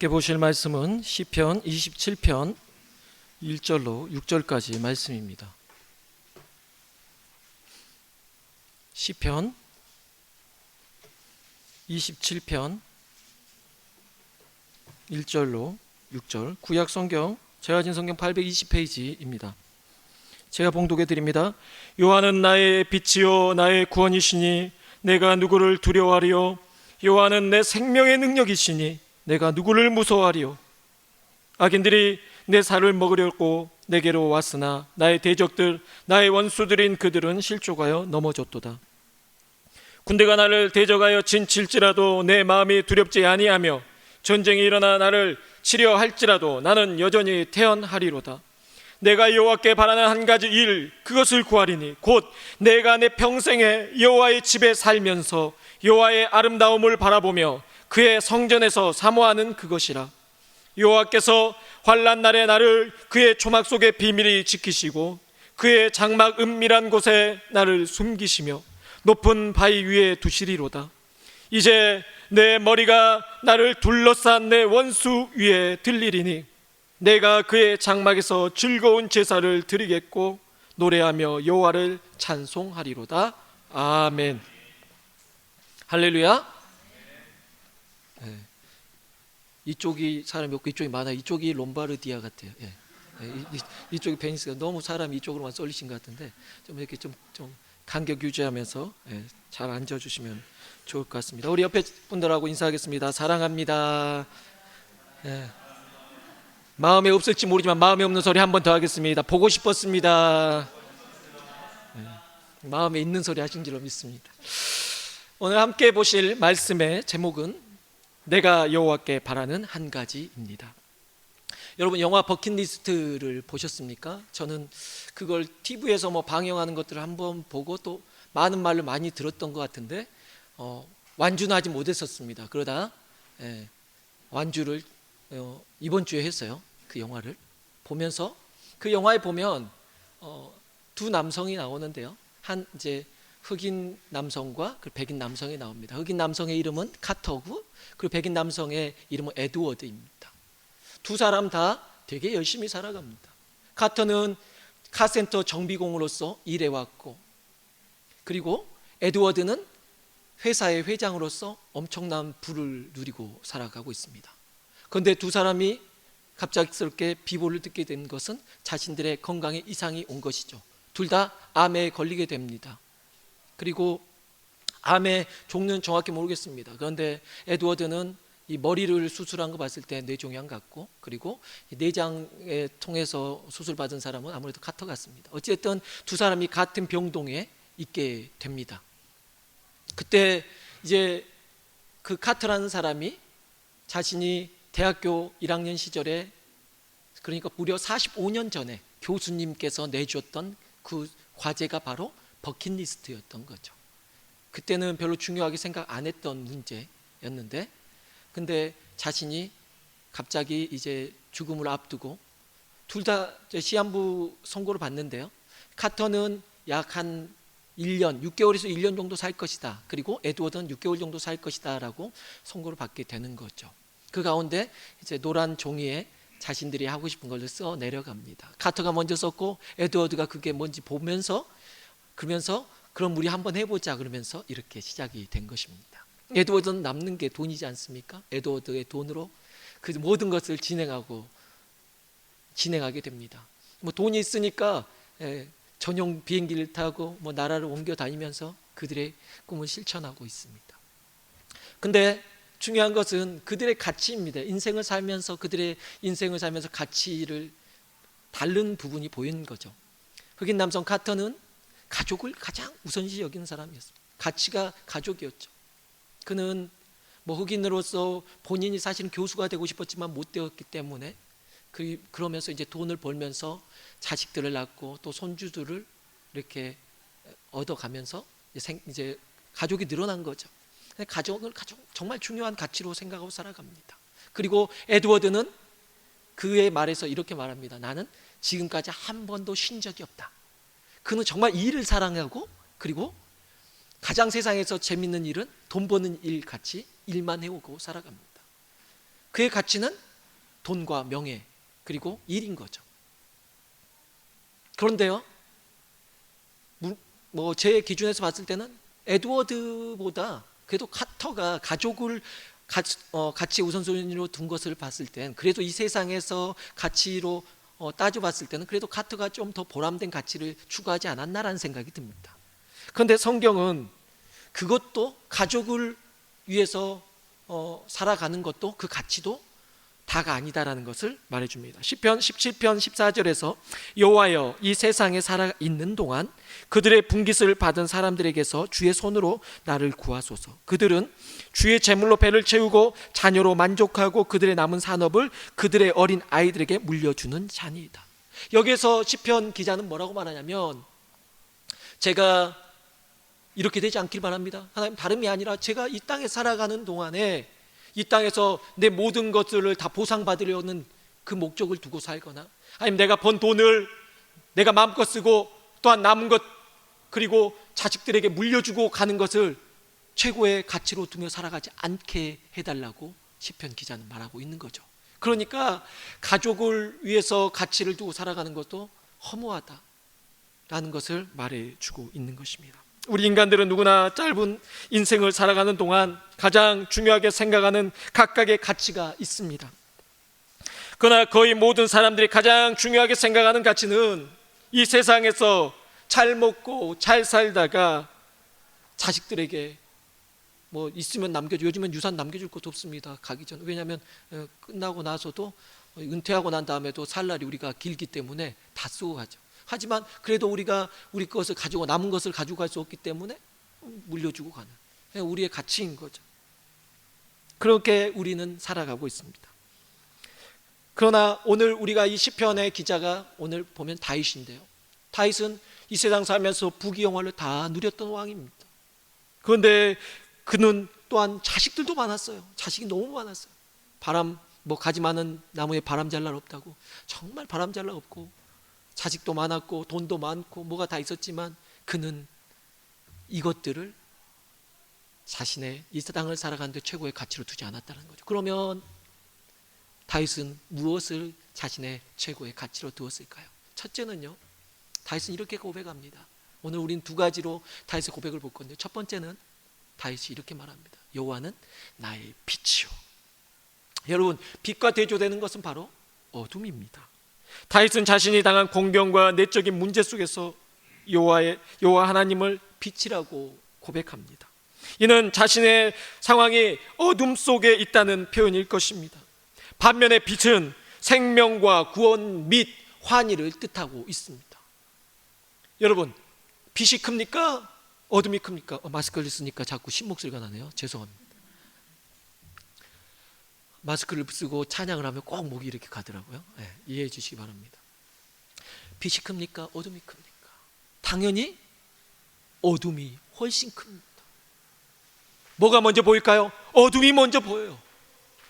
함께 보실 말씀은 시편 27편 1절로 6절까지 말씀입니다. 시편 27편 1절로 6절, 구약 성경 제가 가진 성경 820페이지입니다. 제가 봉독해 드립니다. 여호와는 나의 빛이요 나의 구원이시니 내가 누구를 두려워하리요. 여호와는 내 생명의 능력이시니 내가 누구를 무서워하리요. 악인들이 내 살을 먹으려고 내게로 왔으나 나의 대적들 나의 원수들인 그들은 실족하여 넘어졌도다. 군대가 나를 대적하여 진칠지라도 내 마음이 두렵지 아니하며 전쟁이 일어나 나를 치려 할지라도 나는 여전히 태연하리로다. 내가 여호와께 바라는 한 가지 일, 그것을 구하리니 곧 내가 내 평생에 여호와의 집에 살면서 여호와의 아름다움을 바라보며 그의 성전에서 사모하는 그것이라. 여호와께서 환난 날에 나를 그의 초막 속에 비밀히 지키시고 그의 장막 은밀한 곳에 나를 숨기시며 높은 바위 위에 두시리로다. 이제 내 머리가 나를 둘러싼 내 원수 위에 들리리니 내가 그의 장막에서 즐거운 제사를 드리겠고 노래하며 여호와를 찬송하리로다. 아멘. 할렐루야. 네. 이쪽이 사람이 없고 이쪽이 많아요. 이쪽이 롬바르디아 같아요. 예. 이쪽이 베니스가 너무 사람이 이쪽으로만 쏠리신 것 같은데 좀 이렇게 좀 간격 유지하면서 잘 앉아주시면 좋을 것 같습니다. 우리 옆에 분들하고 인사하겠습니다. 사랑합니다. 마음에 없을지 모르지만 마음에 없는 소리 한 번 더 하겠습니다. 보고 싶었습니다. 마음에 있는 소리 하신 줄로 믿습니다. 오늘 함께 보실 말씀의 제목은 내가 여호와께 바라는 한 가지입니다. 여러분 영화 버킷리스트를 보셨습니까? 저는 그걸 TV에서 방영하는 것들을 한번 보고 또 많은 말을 많이 들었던 것 같은데 완주는 하지 못했었습니다. 그러다 완주를 이번 주에 했어요. 그 영화를 보면서 그 영화에 보면 두 남성이 나오는데요. 한 이제 흑인 남성과 백인 남성이 나옵니다. 흑인 남성의 이름은 카터고 그리고 백인 남성의 이름은 에드워드입니다. 두 사람 다 되게 열심히 살아갑니다. 카터는 카센터 정비공으로서 일해왔고 그리고 에드워드는 회사의 회장으로서 엄청난 부를 누리고 살아가고 있습니다. 그런데 두 사람이 갑작스럽게 비보를 듣게 된 것은 자신들의 건강에 이상이 온 것이죠. 둘 다 암에 걸리게 됩니다. 그리고 암의 종류는 정확히 모르겠습니다. 그런데 에드워드는 이 머리를 수술한 거 봤을 때 뇌종양 같고 그리고 내장에 통해서 수술받은 사람은 아무래도 카터 같습니다. 어쨌든 두 사람이 같은 병동에 있게 됩니다. 그때 이제 그 카터라는 사람이 자신이 대학교 1학년 시절에 그러니까 무려 45년 전에 교수님께서 내주었던 그 과제가 바로 버킷리스트였던 거죠. 그때는 별로 중요하게 생각 안 했던 문제였는데 근데 자신이 갑자기 이제 죽음을 앞두고 둘 다 시한부 선고를 받는데요. 카터는 약 한 1년, 6개월에서 1년 정도 살 것이다. 그리고 에드워드는 6개월 정도 살 것이다 라고 선고를 받게 되는 거죠. 그 가운데 이제 노란 종이에 자신들이 하고 싶은 걸 써 내려갑니다. 카터가 먼저 썼고 에드워드가 그게 뭔지 보면서 그러면서 그럼 우리 한번 해보자 그러면서 이렇게 시작이 된 것입니다. 에드워드는 남는 게 돈이지 않습니까? 에드워드의 돈으로 그 모든 것을 진행하게 됩니다. 돈이 있으니까 전용 비행기를 타고 나라를 옮겨 다니면서 그들의 꿈을 실천하고 있습니다. 근데 중요한 것은 그들의 가치입니다. 그들의 인생을 살면서 가치를 다른 부분이 보이는 거죠. 흑인 남성 카터는 가족을 가장 우선시 여기는 사람이었습니다. 가치가 가족이었죠. 그는 흑인으로서 본인이 사실은 교수가 되고 싶었지만 못 되었기 때문에 그러면서 이제 돈을 벌면서 자식들을 낳고 또 손주들을 이렇게 얻어가면서 이제 가족이 늘어난 거죠. 가족을 정말 중요한 가치로 생각하고 살아갑니다. 그리고 에드워드는 그의 말에서 이렇게 말합니다. 나는 지금까지 한 번도 쉰 적이 없다. 그는 정말 일을 사랑하고 그리고 가장 세상에서 재밌는 일은 돈 버는 일 같이 일만 해오고 살아갑니다. 그의 가치는 돈과 명예 그리고 일인 거죠. 그런데요, 뭐 제 기준에서 봤을 때는 에드워드보다 그래도 카터가 가족을 가치 우선순위로 둔 것을 봤을 땐, 그래도 이 세상에서 가치로 따져봤을 때는 그래도 카터가 좀 더 보람된 가치를 추구하지 않았나라는 생각이 듭니다. 그런데 성경은 그것도 가족을 위해서 살아가는 것도 그 가치도 다가 아니다라는 것을 말해줍니다. 시편 17편 14절에서 여호와여 이 세상에 살아 있는 동안 그들의 분깃을 받은 사람들에게서 주의 손으로 나를 구하소서. 그들은 주의 제물로 배를 채우고 자녀로 만족하고 그들의 남은 산업을 그들의 어린 아이들에게 물려주는 자니이다. 여기에서 시편 기자는 뭐라고 말하냐면, 제가 이렇게 되지 않길 바랍니다. 하나님, 다름이 아니라 제가 이 땅에 살아가는 동안에 이 땅에서 내 모든 것들을 다 보상받으려는 그 목적을 두고 살거나, 아니면 내가 번 돈을 내가 마음껏 쓰고 또한 남은 것 그리고 자식들에게 물려주고 가는 것을 최고의 가치로 두며 살아가지 않게 해달라고 시편 기자는 말하고 있는 거죠. 그러니까 가족을 위해서 가치를 두고 살아가는 것도 허무하다라는 것을 말해주고 있는 것입니다. 우리 인간들은 누구나 짧은 인생을 살아가는 동안 가장 중요하게 생각하는 각각의 가치가 있습니다. 그러나 거의 모든 사람들이 가장 중요하게 생각하는 가치는 이 세상에서 잘 먹고 잘 살다가 자식들에게 뭐 있으면 남겨줘. 요즘은 유산 남겨줄 것도 없습니다, 가기 전. 왜냐하면 끝나고 나서도 은퇴하고 난 다음에도 살 날이 우리가 길기 때문에 다 쓰고 가죠. 하지만 그래도 우리가 우리 것을 가지고 남은 것을 가지고 갈 수 없기 때문에 물려주고 가는, 우리의 가치인 거죠. 그렇게 우리는 살아가고 있습니다. 그러나 오늘 우리가 이 시편의 기자가 오늘 보면 다윗인데요, 다윗은 이 세상 살면서 부귀영화를 다 누렸던 왕입니다. 그런데 그는 또한 자식들도 많았어요. 자식이 너무 많았어요. 가지 많은 나무에 바람 잘 날 없다고, 정말 바람 잘 날 없고 자식도 많았고 돈도 많고 뭐가 다 있었지만 그는 이것들을 자신의 이 땅을 살아가는데 최고의 가치로 두지 않았다는 거죠. 그러면 다윗은 무엇을 자신의 최고의 가치로 두었을까요? 첫째는요, 다윗은 이렇게 고백합니다. 오늘 우린 두 가지로 다윗의 고백을 볼 건데, 첫 번째는 다윗이 이렇게 말합니다. 여호와는 나의 빛이요. 여러분, 빛과 대조되는 것은 바로 어둠입니다. 다윗은 자신이 당한 공경과 내적인 문제 속에서 여호와 하나님을 빛이라고 고백합니다. 이는 자신의 상황이 어둠 속에 있다는 표현일 것입니다. 반면에 빛은 생명과 구원 및 환희를 뜻하고 있습니다. 여러분, 빛이 큽니까? 어둠이 큽니까? 마스크를 쓰니까 자꾸 신목소리가 나네요. 죄송합니다. 마스크를 쓰고 찬양을 하면 꼭 목이 이렇게 가더라고요. 네, 이해해 주시기 바랍니다. 빛이 큽니까? 어둠이 큽니까? 당연히 어둠이 훨씬 큽니다. 뭐가 먼저 보일까요? 어둠이 먼저 보여요.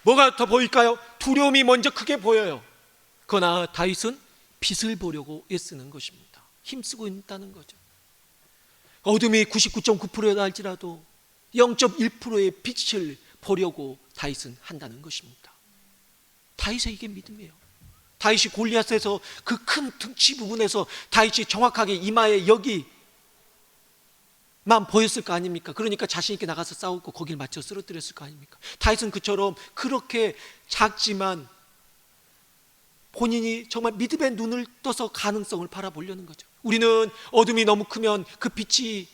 뭐가 더 보일까요? 두려움이 먼저 크게 보여요. 그러나 다윗은 빛을 보려고 애쓰는 것입니다. 힘쓰고 있다는 거죠. 어둠이 99.9%다 할지라도 0.1%의 빛을 보려고 다윗은 한다는 것입니다. 다윗의 이게 믿음이에요. 다윗이 골리앗에서 그 큰 등치 부분에서 다윗이 정확하게 이마에 여기만 보였을 거 아닙니까? 그러니까 자신 있게 나가서 싸우고 거기를 맞춰 쓰러뜨렸을 거 아닙니까? 다윗은 그처럼 그렇게 작지만 본인이 정말 믿음의 눈을 떠서 가능성을 바라보려는 거죠. 우리는 어둠이 너무 크면 그 빛이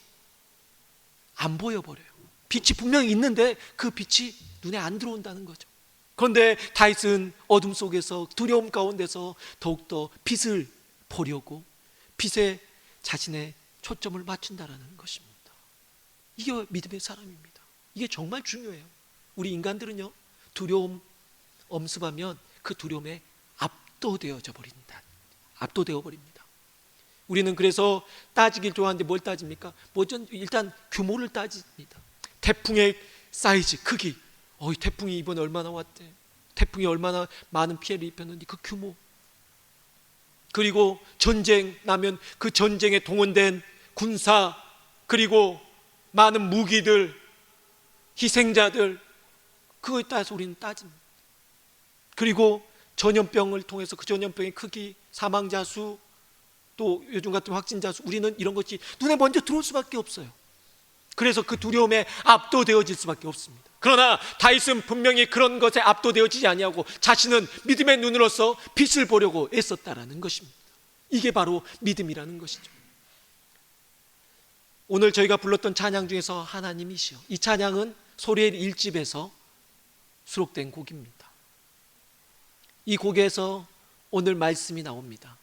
안 보여버려요. 빛이 분명히 있는데 그 빛이 눈에 안 들어온다는 거죠. 그런데 다윗은 어둠 속에서 두려움 가운데서 더욱더 빛을 보려고 빛에 자신의 초점을 맞춘다는 것입니다. 이게 믿음의 사람입니다. 이게 정말 중요해요. 우리 인간들은요, 두려움 엄습하면 그 두려움에 압도되어 버립니다. 우리는 그래서 따지길 좋아하는데 뭘 따집니까? 일단 규모를 따집니다. 태풍의 사이즈, 크기. 태풍이 이번에 얼마나 왔대? 태풍이 얼마나 많은 피해를 입혔는지 그 규모. 그리고 전쟁 나면 그 전쟁에 동원된 군사, 그리고 많은 무기들, 희생자들, 그거에 따라서 우리는 따집니다. 그리고 전염병을 통해서 그 전염병의 크기, 사망자 수, 또 요즘 같은 확진자 수, 우리는 이런 것이 눈에 먼저 들어올 수밖에 없어요. 그래서 그 두려움에 압도되어질 수밖에 없습니다. 그러나 다윗은 분명히 그런 것에 압도되어지지 아니하고 자신은 믿음의 눈으로서 빛을 보려고 애썼다라는 것입니다. 이게 바로 믿음이라는 것이죠. 오늘 저희가 불렀던 찬양 중에서 하나님이시여, 이 찬양은 소리엘 1집에서 수록된 곡입니다. 이 곡에서 오늘 말씀이 나옵니다.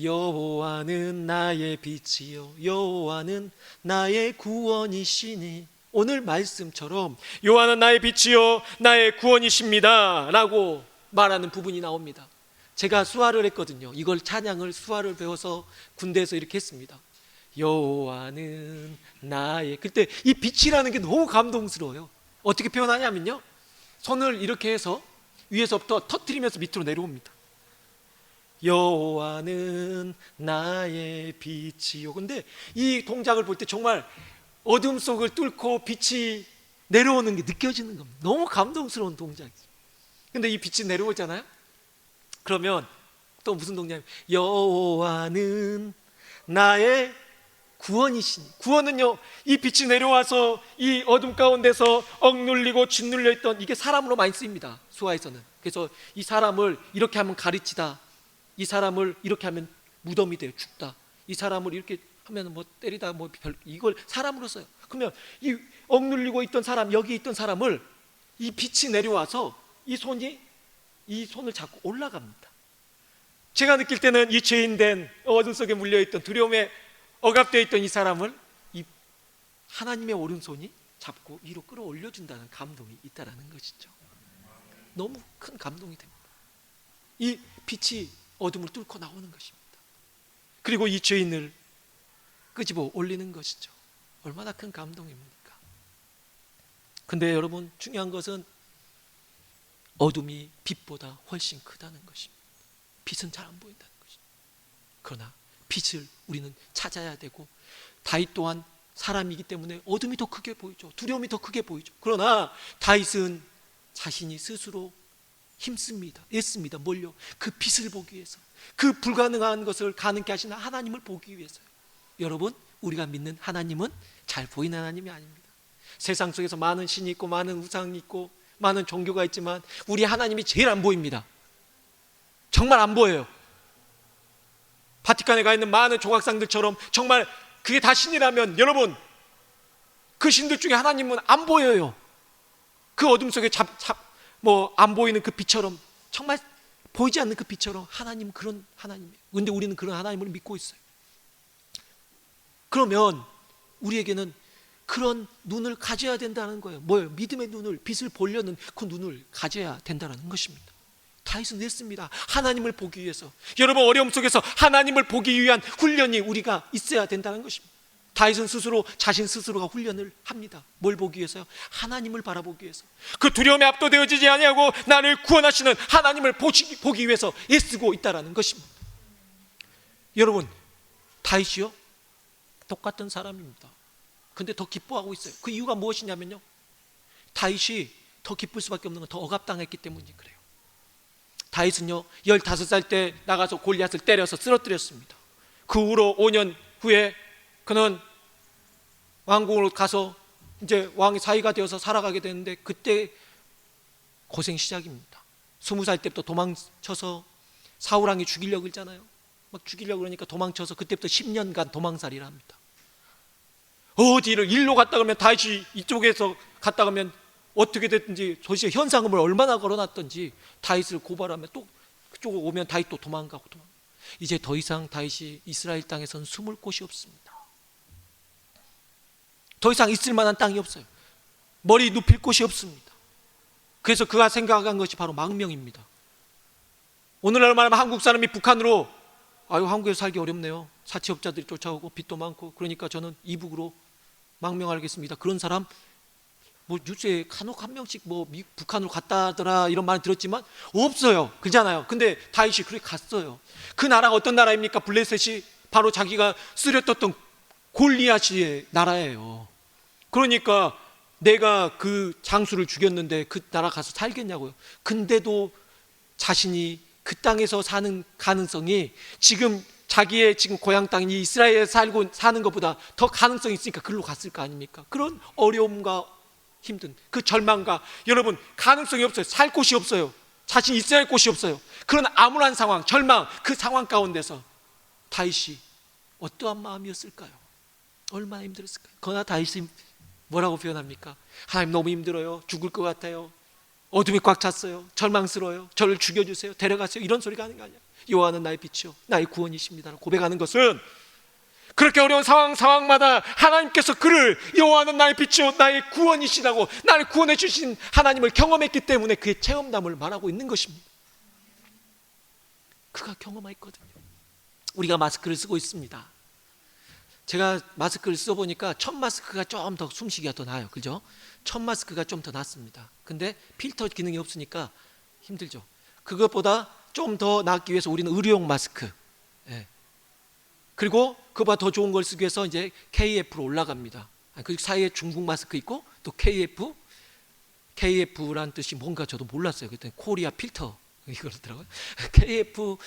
여호와는 나의 빛이요 여호와는 나의 구원이시니. 오늘 말씀처럼 여호와는 나의 빛이요 나의 구원이십니다 라고 말하는 부분이 나옵니다. 제가 수화를 했거든요. 이걸 찬양을 수화를 배워서 군대에서 이렇게 했습니다. 여호와는 나의, 그때 이 빛이라는 게 너무 감동스러워요. 어떻게 표현하냐면요, 손을 이렇게 해서 위에서부터 터뜨리면서 밑으로 내려옵니다. 여호와는 나의 빛이요. 근데 이 동작을 볼 때 정말 어둠 속을 뚫고 빛이 내려오는 게 느껴지는 겁니다. 너무 감동스러운 동작이죠. 근데 이 빛이 내려오잖아요. 그러면 또 무슨 동작이냐면 여호와는 나의 구원이시니. 구원은요, 이 빛이 내려와서 이 어둠 가운데서 억눌리고 짓눌려 있던, 이게 사람으로 많이 쓰입니다, 수화에서는. 그래서 이 사람을 이렇게 하면 가르치다, 이 사람을 이렇게 하면 무덤이 돼요, 죽다, 이 사람을 이렇게 하면 뭐 때리다, 뭐 이걸 사람으로 써요. 그러면 이 억눌리고 있던 사람, 여기 있던 사람을 이 빛이 내려와서 이 손을 잡고 올라갑니다. 제가 느낄 때는 이 죄인된 어둠 속에 물려있던, 두려움에 억압되어 있던 이 사람을 이 하나님의 오른손이 잡고 위로 끌어올려준다는 감동이 있다라는 것이죠. 너무 큰 감동이 됩니다. 이 빛이 어둠을 뚫고 나오는 것입니다. 그리고 이 죄인을 끄집어 올리는 것이죠. 얼마나 큰 감동입니까? 근데 여러분, 중요한 것은 어둠이 빛보다 훨씬 크다는 것입니다. 빛은 잘 안 보인다는 것입니다. 그러나 빛을 우리는 찾아야 되고, 다윗 또한 사람이기 때문에 어둠이 더 크게 보이죠. 두려움이 더 크게 보이죠. 그러나 다윗은 자신이 스스로 힘씁니다. 애씁니다. 뭘요? 그 빛을 보기 위해서, 그 불가능한 것을 가능케 하시는 하나님을 보기 위해서요. 여러분, 우리가 믿는 하나님은 잘 보이는 하나님이 아닙니다. 세상 속에서 많은 신이 있고 많은 우상이 있고 많은 종교가 있지만 우리 하나님이 제일 안 보입니다. 정말 안 보여요. 바티칸에 가 있는 많은 조각상들처럼 정말 그게 다 신이라면, 여러분, 그 신들 중에 하나님은 안 보여요. 그 어둠 속에 안 보이는 그 빛처럼, 정말 보이지 않는 그 빛처럼 하나님은 그런 하나님이에요. 그런데 우리는 그런 하나님을 믿고 있어요. 그러면 우리에게는 그런 눈을 가져야 된다는 거예요. 뭐예요? 믿음의 눈을, 빛을 보려는 그 눈을 가져야 된다는 것입니다. 다윗은 했습니다. 하나님을 보기 위해서. 여러분, 어려움 속에서 하나님을 보기 위한 훈련이 우리가 있어야 된다는 것입니다. 다윗은 자신 스스로가 훈련을 합니다. 뭘 보기 위해서요? 하나님을 바라보기 위해서. 그 두려움에 압도되어지지 아니하고 나를 구원하시는 하나님을 보기 위해서 애쓰고 있다는 것입니다. 여러분, 다윗이요, 똑같은 사람입니다. 근데 더 기뻐하고 있어요. 그 이유가 무엇이냐면요, 다윗이 더 기쁠 수밖에 없는 건 더 억압당했기 때문이 그래요. 다윗은요, 15살 때 나가서 골리앗을 때려서 쓰러뜨렸습니다. 그 후로 5년 후에 그는 왕궁으로 가서 이제 왕의 사위가 되어서 살아가게 되는데, 그때 고생 시작입니다. 20살 때부터 도망쳐서 사울왕이 죽이려고 그러잖아요. 막 죽이려고 그러니까 도망쳐서 그때부터 10년간 도망살이를 합니다. 어디를 일로 갔다 가면 다윗이 이쪽에서 갔다 가면 어떻게 됐든지, 도시에 현상금을 얼마나 걸어놨든지 다윗을 고발하면 또 그쪽으로 오면 다윗 또 도망가고. 이제 더 이상 다윗이 이스라엘 땅에서는 숨을 곳이 없습니다. 더 이상 있을 만한 땅이 없어요. 머리 눕힐 곳이 없습니다. 그래서 그가 생각한 것이 바로 망명입니다. 오늘날 말하면 한국 사람이 북한으로, 한국에서 살기 어렵네요, 사채업자들이 쫓아오고 빚도 많고, 그러니까 저는 이북으로 망명하겠습니다. 그런 사람 뭐 뉴스에 간혹 한 명씩 북한으로 갔다 하더라 이런 말 들었지만 없어요. 그렇잖아요. 근데 다윗이 그렇게 갔어요. 그 나라가 어떤 나라입니까? 블레셋이 바로 자기가 쓰려떴던 골리앗의 나라예요. 그러니까 내가 그 장수를 죽였는데 그 나라 가서 살겠냐고요. 근데도 자신이 그 땅에서 사는 가능성이 지금 자기의 지금 고향 땅인 이스라엘에 살고 사는 것보다 더 가능성이 있으니까 그리로 갔을 거 아닙니까? 그런 어려움과 힘든 그 절망과, 여러분 가능성이 없어요. 살 곳이 없어요. 자신이 있어야 할 곳이 없어요. 그런 암울한 상황, 절망, 그 상황 가운데서 다윗이 어떠한 마음이었을까요? 얼마나 힘들었을까요? 그러나 다윗이 뭐라고 표현합니까? 하나님 너무 힘들어요. 죽을 것 같아요. 어둠이 꽉 찼어요. 절망스러워요. 저를 죽여주세요. 데려가세요. 이런 소리가 하는 거 아니야. 여호와는 나의 빛이요 나의 구원이십니다 고백하는 것은, 그렇게 어려운 상황마다 하나님께서 그를 여호와는 나의 빛이요 나의 구원이시라고 나를 구원해 주신 하나님을 경험했기 때문에 그의 체험담을 말하고 있는 것입니다. 그가 경험했거든요. 우리가 마스크를 쓰고 있습니다. 제가 마스크를 써보니까 첫 마스크가 좀 더 숨쉬기가 더 나아요. 그죠? 첫 마스크가 좀 더 낫습니다. 근데 필터 기능이 없으니까 힘들죠. 그것보다 좀 더 낫기 위해서 우리는 의료용 마스크, 그리고 그보다 더 좋은 걸 쓰기 위해서 이제 KF로 올라갑니다. 그 사이에 중국 마스크 있고 또 KF란 뜻이 뭔가 저도 몰랐어요. 그랬더니 코리아 필터 이거더라고요. KF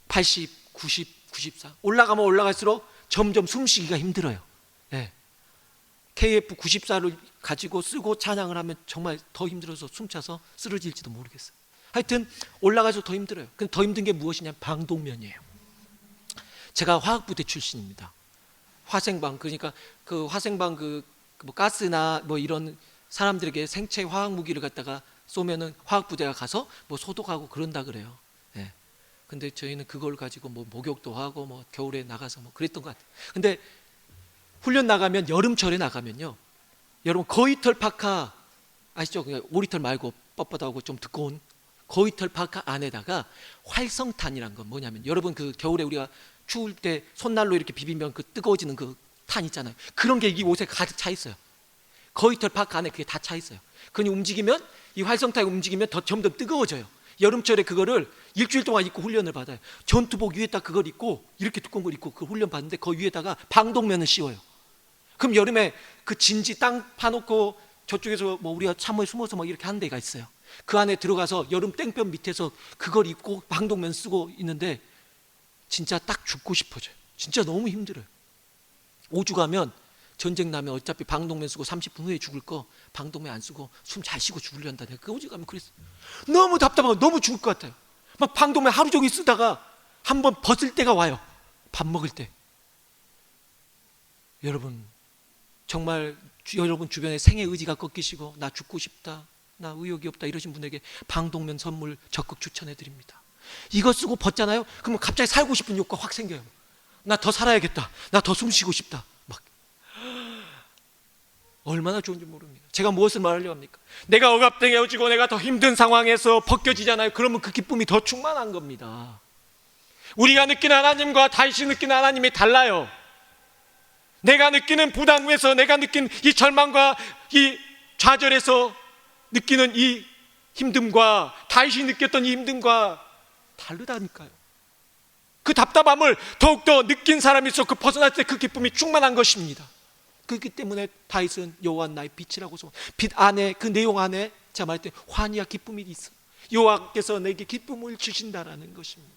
80, 90, 94 올라가면 올라갈수록 점점 숨쉬기가 힘들어요. KF 94를 가지고 쓰고 찬양을 하면 정말 더 힘들어서 숨차서 쓰러질지도 모르겠어요. 하여튼 올라가서 더 힘들어요. 근데 더 힘든 게 무엇이냐면 방독면이에요. 제가 화학부대 출신입니다. 화생방, 그러니까 그 화생방 뭐 가스나 뭐 이런 사람들에게 생체 화학 무기를 갖다가 쏘면은 화학부대가 가서 뭐 소독하고 그런다 그래요. 근데 저희는 그걸 가지고 뭐 목욕도 하고 뭐 겨울에 나가서 뭐 그랬던 것 같아요. 근데 훈련 나가면, 여름철에 나가면요, 여러분 거위털 파카 아시죠? 그냥 오리털 말고 뻣뻣하고 좀 두꺼운 거위털 파카 안에다가 활성탄이란 건 뭐냐면, 여러분 그 겨울에 우리가 추울 때 손난로 이렇게 비비면 그 뜨거워지는 그 탄 있잖아요. 그런 게 이 옷에 가득 차 있어요. 거위털 파카 안에 그게 다 차 있어요. 그니 움직이면, 이 활성탄이 움직이면 더 점점 뜨거워져요. 여름철에 그거를 일주일 동안 입고 훈련을 받아요. 전투복 위에다 그걸 입고, 이렇게 두꺼운 걸 입고 그 훈련 받는데 그 위에다가 방독면을 씌워요. 그럼 여름에 그 진지 땅 파놓고 저쪽에서 뭐 우리가 참모에 숨어서 막 이렇게 하는 데가 있어요. 그 안에 들어가서 여름 땡볕 밑에서 그걸 입고 방독면 쓰고 있는데 진짜 딱 죽고 싶어져요. 진짜 너무 힘들어요. 오죽하면 전쟁 나면 어차피 방독면 쓰고 30분 후에 죽을 거 방독면 안 쓰고 숨 잘 쉬고 죽으려한다. 내가 오죽하면 그랬어. 너무 답답하고 너무 죽을 것 같아요. 막 방독면 하루 종일 쓰다가 한번 벗을 때가 와요. 밥 먹을 때. 여러분 정말 여러분 주변에 생의 의지가 꺾이시고 나 죽고 싶다, 나 의욕이 없다 이러신 분에게 방독면 선물 적극 추천해 드립니다. 이거 쓰고 벗잖아요. 그러면 갑자기 살고 싶은 욕구가 확 생겨요. 나 더 살아야겠다, 나 더 숨 쉬고 싶다. 막 얼마나 좋은지 모릅니다. 제가 무엇을 말하려고 합니까? 내가 억압당해지고 내가 더 힘든 상황에서 벗겨지잖아요. 그러면 그 기쁨이 더 충만한 겁니다. 우리가 느끼는 하나님과 다윗이 느끼는 하나님이 달라요. 내가 느끼는 부담에서, 내가 느낀 이 절망과 이 좌절에서 느끼는 이 힘듦과 다윗이 느꼈던 이 힘듦과 다르다니까요. 그 답답함을 더욱더 느낀 사람이 있어 그 벗어날 때 그 기쁨이 충만한 것입니다. 그렇기 때문에 다윗은 여호와 나의 빛이라고 소. 빛 안에, 그 내용 안에 제가 말할 때 환희와 기쁨이 있어. 여호와께서 내게 기쁨을 주신다라는 것입니다.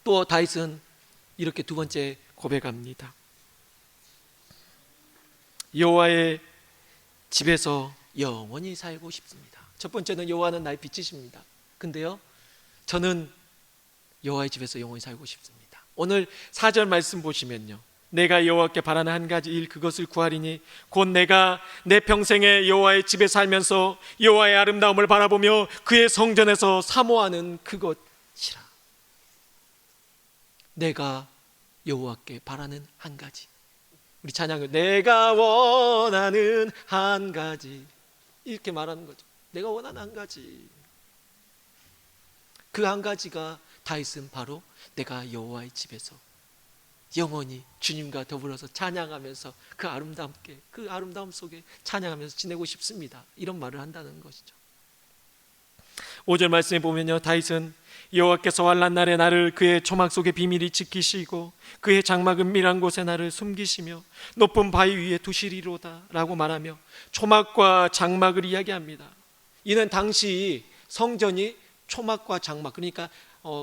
또 다윗은 이렇게 두 번째 고백합니다. 여호와의 집에서 영원히 살고 싶습니다. 첫 번째는 여호와는 나의 빛이십니다. 근데요, 저는 여호와의 집에서 영원히 살고 싶습니다. 오늘 4절 말씀 보시면요, 내가 여호와께 바라는 한 가지 일, 그것을 구하리니 곧 내가 내 평생에 여호와의 집에 살면서 여호와의 아름다움을 바라보며 그의 성전에서 사모하는 그것이라. 내가 여호와께 바라는 한 가지. 우리 찬양을 내가 원하는 한 가지 이렇게 말하는 거죠. 내가 원하는 한 가지. 그 한 가지가 다윗은 바로 내가 여호와의 집에서 영원히 주님과 더불어서 찬양하면서 그 아름다움 속에 찬양하면서 지내고 싶습니다. 이런 말을 한다는 것이죠. 5절 말씀에 보면요, 다윗은 여호와께서 환난 날에 나를 그의 초막 속에 비밀히 지키시고 그의 장막 은밀한 곳에 나를 숨기시며 높은 바위 위에 두시리로다 라고 말하며 초막과 장막을 이야기합니다. 이는 당시 성전이 초막과 장막, 그러니까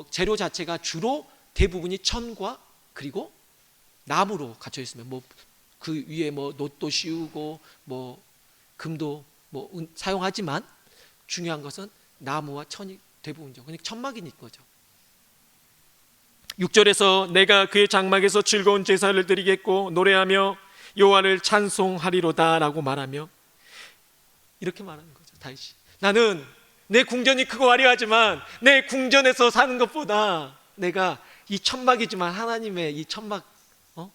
재료 자체가 주로 대부분이 천과 그리고 나무로 갖춰 있으면 뭐 그 위에 뭐 놋도 씌우고 뭐 금도 뭐 사용하지만 중요한 것은 나무와 천이 대부분이죠. 그러니까 천막인 거죠. 6절에서 내가 그의 장막에서 즐거운 제사를 드리겠고 노래하며 여호와를 찬송하리로다 라고 말하며 이렇게 말하는 거죠. 다윗이 나는 내 궁전이 크고 화려하지만 내 궁전에서 사는 것보다 내가 이 천막이지만 하나님의 이 천막,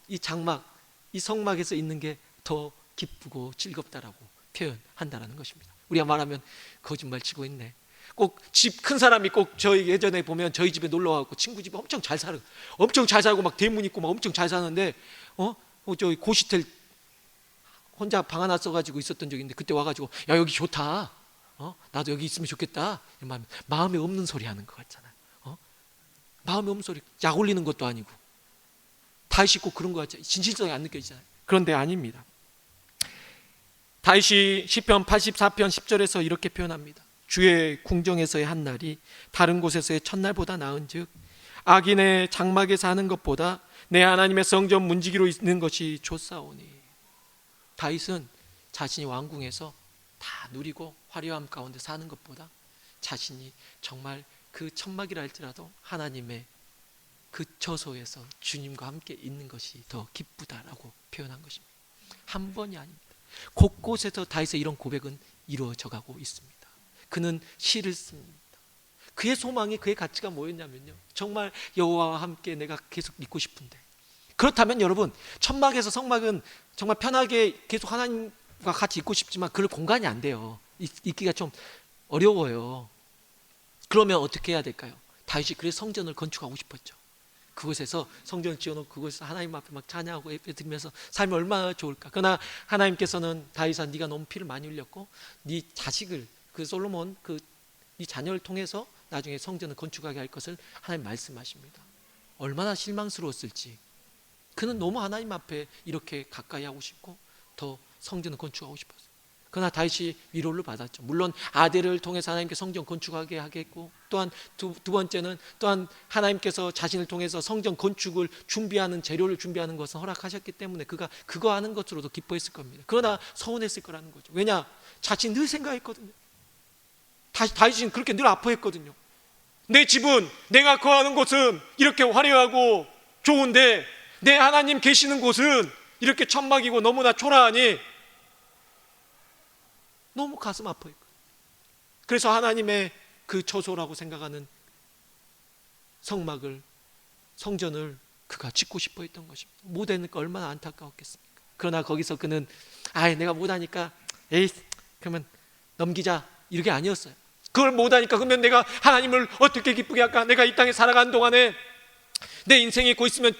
이 장막, 이 성막에서 있는 게 더 기쁘고 즐겁다라고 표현한다라는 것입니다. 우리가 말하면 거짓말 치고 있네. 꼭 집 큰 사람이 꼭 저희 예전에 보면 저희 집에 놀러 와서 친구 집에 엄청 잘 살고 막 대문 있고 막 엄청 잘 사는데 저기 고시텔 혼자 방 하나 써가지고 있었던 적이 있는데 그때 와가지고 야 여기 좋다. 나도 여기 있으면 좋겠다. 마음에 없는 소리 하는 것 같잖아요. 마음에 없는 소리, 약 올리는 것도 아니고 다윗이 꼭 그런 것 같잖아요. 진실성이 안 느껴지잖아요. 그런데 아닙니다. 다윗이 시편 84편 10절에서 이렇게 표현합니다. 주의 궁정에서의 한 날이 다른 곳에서의 첫날보다 나은즉 악인의 장막에 사는 것보다 내 하나님의 성전 문지기로 있는 것이 좋사오니. 다윗은 자신이 왕궁에서 다 누리고 화려함 가운데 사는 것보다 자신이 정말 그 천막이라 할지라도 하나님의 그 처소에서 주님과 함께 있는 것이 더 기쁘다라고 표현한 것입니다. 한 번이 아닙니다. 곳곳에서 다윗의 이런 고백은 이루어져 가고 있습니다. 그는 시를 씁니다. 그의 소망이, 그의 가치가 뭐였냐면요, 정말 여호와와 함께 내가 계속 있고 싶은데, 그렇다면 여러분 천막에서 성막은 정말 편하게 계속 하나님과 같이 있고 싶지만 그럴 공간이 안 돼요. 있기가 좀 어려워요. 그러면 어떻게 해야 될까요? 다윗이 그래서 성전을 건축하고 싶었죠. 그곳에서 성전을 지어놓고 그곳에서 하나님 앞에 막 찬양하고 예배 드리면서 살면 얼마나 좋을까. 그러나 하나님께서는 다윗아, 네가 너무 피를 많이 흘렸고 네 자식을, 그 솔로몬 네 자녀를 통해서 나중에 성전을 건축하게 할 것을 하나님 말씀하십니다. 얼마나 실망스러웠을지. 그는 너무 하나님 앞에 이렇게 가까이 하고 싶고 더 성전을 건축하고 싶었어요. 그러나 다윗이 위로를 받았죠. 물론 아들을 통해서 하나님께 성전 건축하게 하겠고, 또한 두 번째는 또한 하나님께서 자신을 통해서 성전 건축을 준비하는, 재료를 준비하는 것을 허락하셨기 때문에 그가 그거 하는 것으로도 기뻐했을 겁니다. 그러나 서운했을 거라는 거죠. 왜냐? 자신이 늘 생각했거든요. 다윗은 그렇게 늘 아파했거든요. 내 집은, 내가 거하는 곳은 이렇게 화려하고 좋은데 내 하나님 계시는 곳은 이렇게 천막이고 너무나 초라하니 너무 가슴 아파요. 그래서 하나님의 그 처소라고 생각하는 성전을 그가 짓고 싶어 했던 것입니다. 못하니까 얼마나 안타까웠겠습니까? 그러나 거기서 그는 내가 못하니까 그러면 넘기자, 이게 아니었어요. 그걸 못하니까 그러면 내가 하나님을 어떻게 기쁘게 할까? 내가 이 땅에 살아가는 동안에 내 인생이 곧 있으면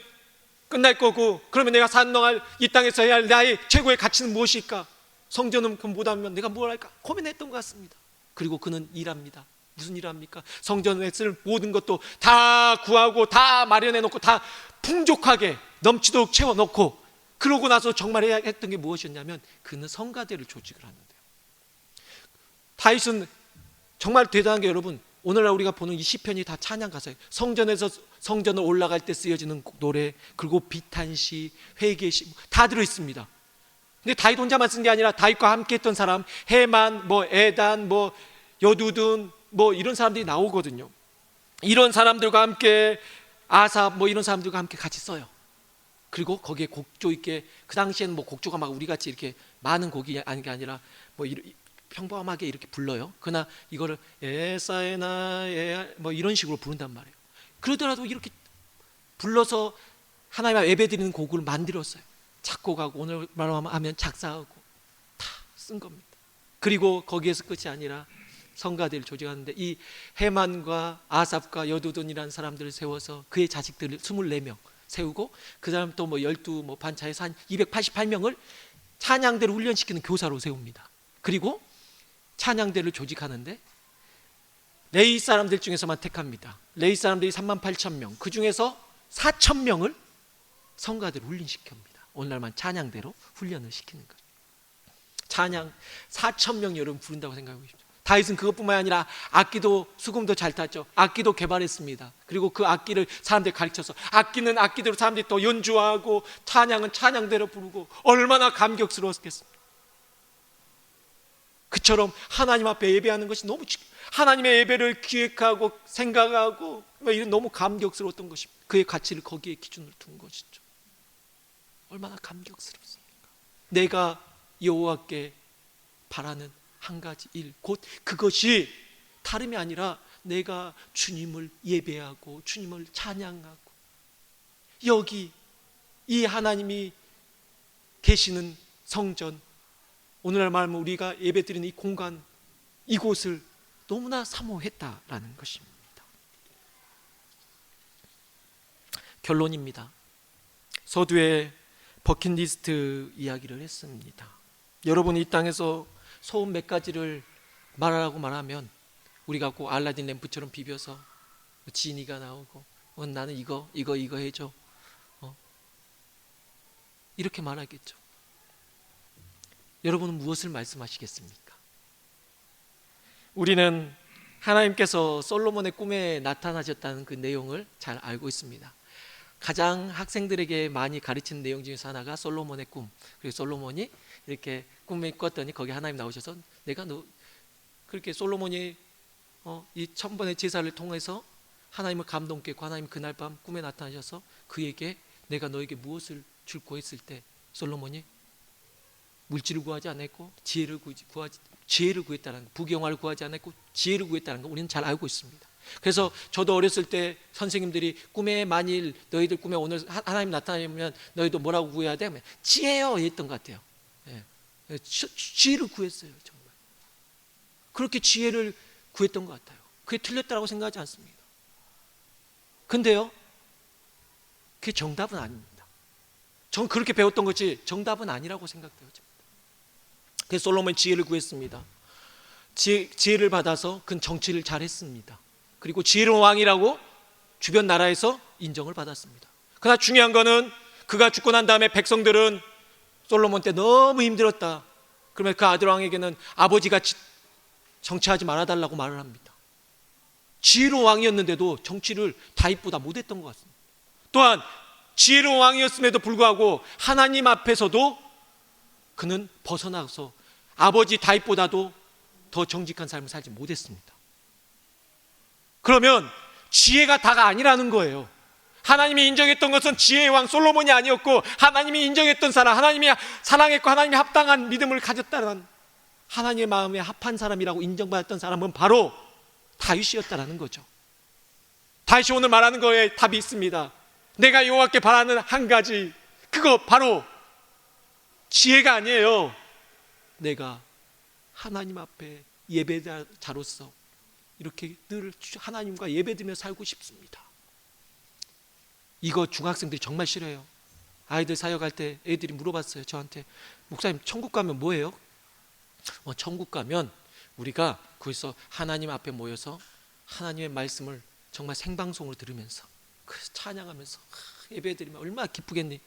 끝날 거고, 그러면 내가 산동안 이 땅에서 해야 할 나의 최고의 가치는 무엇일까? 성전은 그럼 못하면 내가 뭘 할까 고민했던 것 같습니다. 그리고 그는 일합니다. 무슨 일을 합니까? 성전에 쓸 모든 것도 다 구하고 다 마련해 놓고 다 풍족하게 넘치도록 채워놓고, 그러고 나서 정말 해야 했던 게 무엇이었냐면 그는 성가대를 조직을 하는데요. 다윗은 정말 대단한 게, 여러분 오늘날 우리가 보는 이 시편이 다 찬양 가사예요. 성전에서 성전을 올라갈 때 쓰여지는 노래, 그리고 비탄시, 회개시 다 들어있습니다. 근데 다윗 혼자만 쓴 게 아니라 다윗과 함께 했던 사람, 헤만, 에단, 여두둔 이런 사람들이 나오거든요. 이런 사람들과 함께 아삽 이런 사람들과 함께 같이 써요. 그리고 거기에 곡조 있게, 그 당시에는 곡조가 막 우리 같이 이렇게 많은 곡이 아닌 게 아니라 평범하게 이렇게 불러요. 그러나 이거를 에사에나 이런 식으로 부른단 말이에요. 그러더라도 이렇게 불러서 하나님 앞에 예배드리는 곡을 만들었어요. 작곡하고 오늘 말로 하면 작사하고 다 쓴 겁니다. 그리고 거기에서 끝이 아니라 성가대를 조직하는데 이 헤만과 아삽과 여두둔이라는 사람들을 세워서 그의 자식들을 24명 세우고, 그 다음 또 12 반차에서 한 288명을 찬양대로 훈련시키는 교사로 세웁니다. 그리고 찬양대를 조직하는데 레위 사람들 중에서만 택합니다. 레위 사람들이 38,000명, 그 중에서 4,000명을 성가대로 훈련시킵니다. 오늘날만 찬양대로 훈련을 시키는 거죠. 찬양 4,000명 여러분 부른다고 생각하고 싶죠. 다윗은 그것뿐만 아니라 악기도 수금도 잘 탔죠. 악기도 개발했습니다. 그리고 그 악기를 사람들이 가르쳐서 악기는 악기대로 사람들이 또 연주하고 찬양은 찬양대로 부르고 얼마나 감격스러웠겠습니까? 그처럼 하나님 앞에 예배하는 것이 너무 하나님의 예배를 기획하고 생각하고 이런 너무 감격스러웠던 것입니다. 그의 가치를 거기에 기준으로 둔 것이죠. 얼마나 감격스럽습니까? 내가 여호와께 바라는 한 가지 일, 곧 그것이 다름이 아니라 내가 주님을 예배하고 주님을 찬양하고 여기 이 하나님이 계시는 성전, 오늘날 말하면 우리가 예배드리는 이 공간, 이곳을 너무나 사모했다라는 것입니다. 결론입니다. 서두에 버킷리스트 이야기를 했습니다. 여러분이 이 땅에서 소원 몇 가지를 말하라고 말하면 우리가 꼭 알라딘 램프처럼 비벼서 지니가 나오고 나는 이거 해줘 이렇게 말하겠죠. 여러분은 무엇을 말씀하시겠습니까? 우리는 하나님께서 솔로몬의 꿈에 나타나셨다는 그 내용을 잘 알고 있습니다. 가장 학생들에게 많이 가르치는 내용 중에서 하나가 솔로몬의 꿈. 그리고 솔로몬이 이렇게 꿈에 꿨더니 거기 하나님 나오셔서 내가 너 그렇게 솔로몬이 이 1000번의 제사를 통해서 하나님을 감동케 했고 하나님 그날 밤 꿈에 나타나셔서 그에게 내가 너에게 무엇을 줄고 했을 때 솔로몬이 물질을 구하지 않았고 지혜를 구했다는 거, 부경화를 구하지 않았고 지혜를 구했다는 거 우리는 잘 알고 있습니다. 그래서 저도 어렸을 때 선생님들이 꿈에 만일 너희들 꿈에 오늘 하나님 나타나면 너희도 뭐라고 구해야 돼? 지혜요 했던 것 같아요. 예. 지혜를 구했어요. 정말 그렇게 지혜를 구했던 것 같아요. 그게 틀렸다고 생각하지 않습니다. 근데요 그게 정답은 아닙니다. 전 그렇게 배웠던 것이 정답은 아니라고 생각되어집니다. 그래서 솔로몬이 지혜를 구했습니다. 지혜를 받아서 그는 정치를 잘했습니다. 그리고 지혜로운 왕이라고 주변 나라에서 인정을 받았습니다. 그러나 중요한 거는 그가 죽고 난 다음에 백성들은 솔로몬 때 너무 힘들었다. 그러면 그 아들 왕에게는 아버지가 정치하지 말아달라고 말을 합니다. 지혜로운 왕이었는데도 정치를 다윗보다 못했던 것 같습니다. 또한 지혜로운 왕이었음에도 불구하고 하나님 앞에서도 그는 벗어나서 아버지 다윗보다도 더 정직한 삶을 살지 못했습니다. 그러면 지혜가 다가 아니라는 거예요. 하나님이 인정했던 것은 지혜의 왕 솔로몬이 아니었고 하나님이 인정했던 사람, 하나님이 사랑했고 하나님이 합당한 믿음을 가졌다는 하나님의 마음에 합한 사람이라고 인정받았던 사람은 바로 다윗이었다는 거죠. 다윗이 오늘 말하는 거에 답이 있습니다. 내가 여호와께 바라는 한 가지, 그거 바로 지혜가 아니에요. 내가 하나님 앞에 예배자로서 이렇게 늘 하나님과 예배드리며 살고 싶습니다. 이거 중학생들이 정말 싫어요. 아이들 사역할 때 애들이 물어봤어요. 저한테 목사님 천국 가면 뭐예요? 천국 가면 우리가 거기서 하나님 앞에 모여서 하나님의 말씀을 정말 생방송으로 들으면서 그래서 찬양하면서 예배드리면 얼마나 기쁘겠니?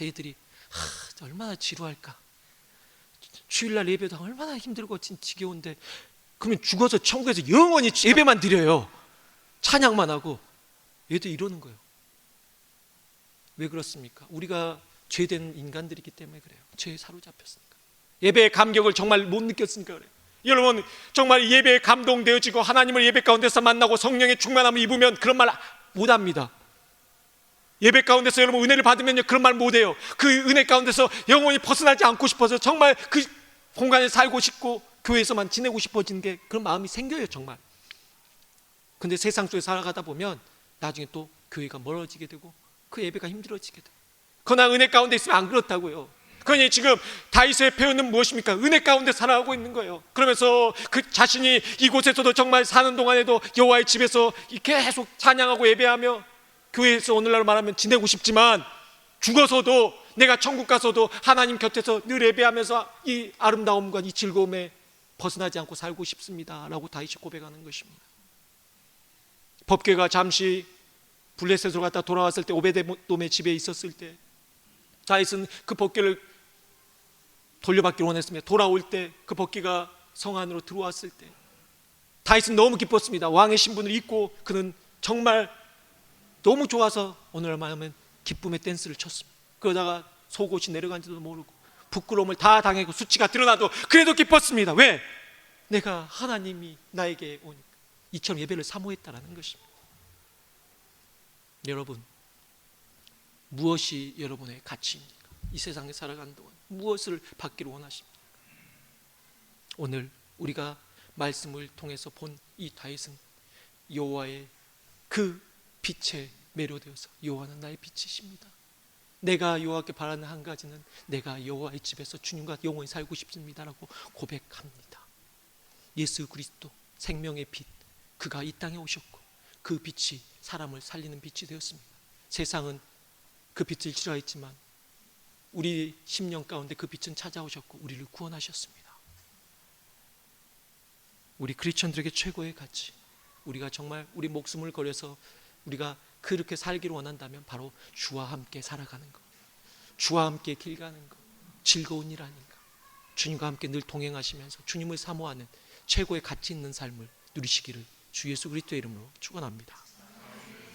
애들이 얼마나 지루할까? 주일날 예배도 얼마나 힘들고 지겨운데 그러면 죽어서 천국에서 영원히 예배만 드려요. 찬양만 하고. 얘도 이러는 거예요. 왜 그렇습니까? 우리가 죄된 인간들이기 때문에 그래요. 죄에 사로잡혔으니까. 예배의 감격을 정말 못 느꼈으니까 그래요. 여러분 정말 예배에 감동되어지고 하나님을 예배 가운데서 만나고 성령의 충만함을 입으면 그런 말 못합니다. 예배 가운데서 여러분 은혜를 받으면요 그런 말 못해요. 그 은혜 가운데서 영원히 벗어나지 않고 싶어서 정말 그 공간에 살고 싶고 교회에서만 지내고 싶어지는 게 그런 마음이 생겨요 정말. 근데 세상 속에 살아가다 보면 나중에 또 교회가 멀어지게 되고 그 예배가 힘들어지게 돼요. 그러나 은혜 가운데 있으면 안 그렇다고요. 그러니 지금 다윗의 표현은 무엇입니까? 은혜 가운데 살아가고 있는 거예요. 그러면서 그 자신이 이곳에서도 정말 사는 동안에도 여호와의 집에서 계속 찬양하고 예배하며 교회에서 오늘날 말하면 지내고 싶지만 죽어서도 내가 천국 가서도 하나님 곁에서 늘 예배하면서 이 아름다움과 이 즐거움에 벗어나지 않고 살고 싶습니다 라고 다윗이 고백하는 것입니다. 법궤가 잠시 블레셋으로 갔다 돌아왔을 때 오베데돔의 집에 있었을 때 다윗은 그 법궤를 돌려받기를 원했습니다. 돌아올 때 그 법궤가 성 안으로 들어왔을 때 다윗은 너무 기뻤습니다. 왕의 신분을 입고 그는 정말 너무 좋아서 오늘 말하면 기쁨의 댄스를 췄습니다. 그러다가 속옷이 내려간지도 모르고 부끄러움을 다 당하고 수치가 드러나도 그래도 기뻤습니다. 왜? 내가 하나님이 나에게 오니까. 이처럼 예배를 사모했다라는 것입니다. 여러분, 무엇이 여러분의 가치입니까? 이 세상에 살아가는 동안 무엇을 받기를 원하십니까? 오늘 우리가 말씀을 통해서 본 이 다윗은 여호와의 그 빛에 매료되어서 여호와는 나의 빛이십니다. 내가 여호와께 바라는 한 가지는 내가 여호와의 집에서 주님과 영원히 살고 싶습니다라고 고백합니다. 예수 그리스도 생명의 빛, 그가 이 땅에 오셨고 그 빛이 사람을 살리는 빛이 되었습니다. 세상은 그 빛을 싫어했지만 우리 심령 가운데 그 빛은 찾아오셨고 우리를 구원하셨습니다. 우리 크리스천들에게 최고의 가치, 우리가 정말 우리 목숨을 걸여서 우리가 그렇게 살기를 원한다면 바로 주와 함께 살아가는 것, 주와 함께 길 가는 것, 즐거운 일 아닌가. 주님과 함께 늘 동행하시면서 주님을 사모하는 최고의 가치 있는 삶을 누리시기를 주 예수 그리스도의 이름으로 축원합니다.